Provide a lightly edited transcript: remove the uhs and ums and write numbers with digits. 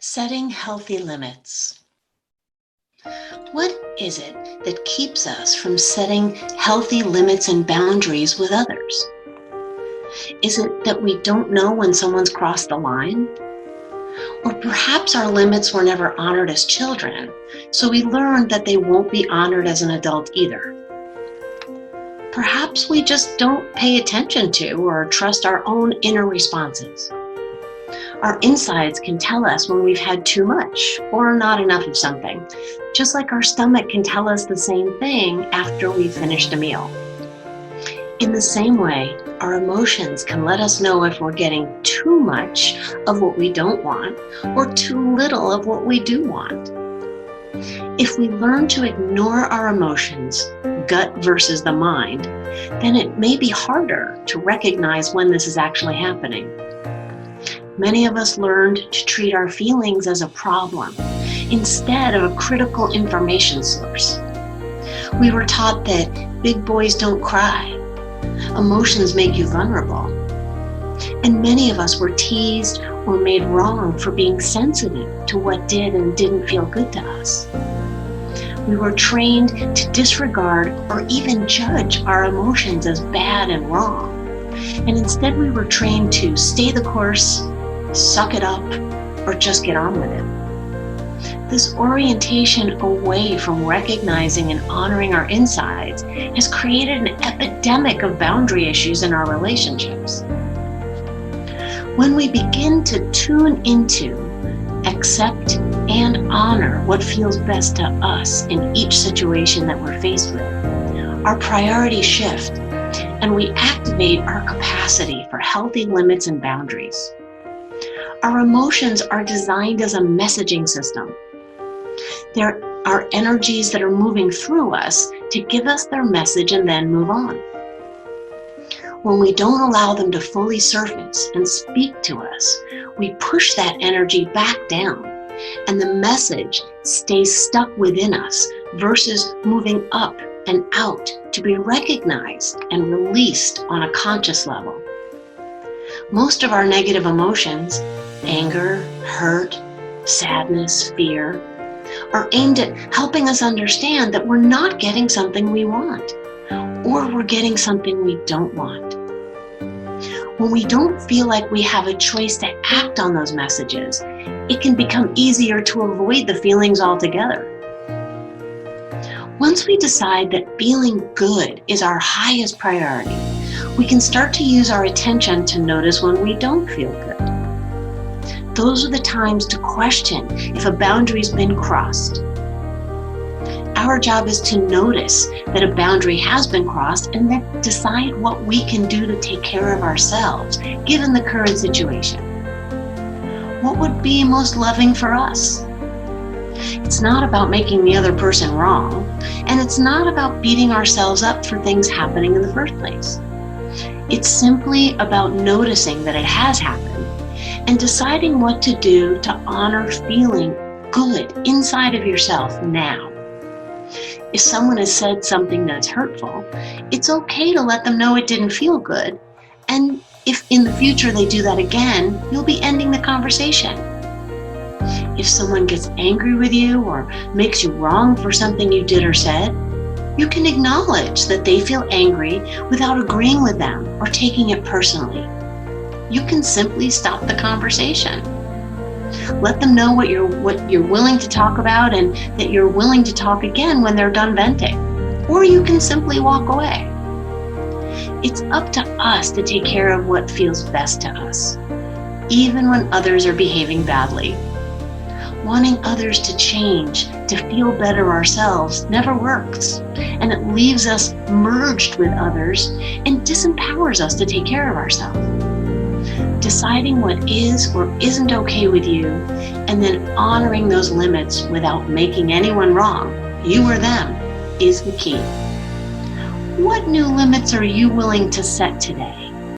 Setting healthy limits. What is it that keeps us from setting healthy limits and boundaries with others? Is it that we don't know when someone's crossed the line? Or perhaps our limits were never honored as children, so we learned that they won't be honored as an adult either. Perhaps we just don't pay attention to or trust our own inner responses. Our insides can tell us when we've had too much or not enough of something, just like our stomach can tell us the same thing after we've finished a meal. In the same way, our emotions can let us know if we're getting too much of what we don't want or too little of what we do want. If we learn to ignore our emotions, gut versus the mind, then it may be harder to recognize when this is actually happening. Many of us learned to treat our feelings as a problem instead of a critical information source. We were taught that big boys don't cry. Emotions make you vulnerable. And many of us were teased or made wrong for being sensitive to what did and didn't feel good to us. We were trained to disregard or even judge our emotions as bad and wrong. And instead we were trained to stay the course, suck it up, or just get on with it. This orientation away from recognizing and honoring our insides has created an epidemic of boundary issues in our relationships. When we begin to tune into, accept, and honor what feels best to us in each situation that we're faced with, our priorities shift, and we activate our capacity for healthy limits and boundaries. Our emotions are designed as a messaging system. There are energies that are moving through us to give us their message and then move on. When we don't allow them to fully surface and speak to us, we push that energy back down, and the message stays stuck within us versus moving up and out to be recognized and released on a conscious level. Most of our negative emotions, anger, hurt, sadness, fear, are aimed at helping us understand that we're not getting something we want, or we're getting something we don't want. When we don't feel like we have a choice to act on those messages, it can become easier to avoid the feelings altogether. Once we decide that feeling good is our highest priority, we can start to use our attention to notice when we don't feel good. Those are the times to question if a boundary's been crossed. Our job is to notice that a boundary has been crossed and then decide what we can do to take care of ourselves, given the current situation. What would be most loving for us? It's not about making the other person wrong, and it's not about beating ourselves up for things happening in the first place. It's simply about noticing that it has happened and deciding what to do to honor feeling good inside of yourself now. If someone has said something that's hurtful, it's okay to let them know it didn't feel good. And if in the future they do that again, you'll be ending the conversation. If someone gets angry with you or makes you wrong for something you did or said, you can acknowledge that they feel angry without agreeing with them or taking it personally. You can simply stop the conversation. Let them know what you're willing to talk about and that you're willing to talk again when they're done venting. Or you can simply walk away. It's up to us to take care of what feels best to us, even when others are behaving badly. Wanting others to change, to feel better ourselves, never works, and it leaves us merged with others and disempowers us to take care of ourselves. Deciding what is or isn't okay with you, and then honoring those limits without making anyone wrong, you or them, is the key. What new limits are you willing to set today?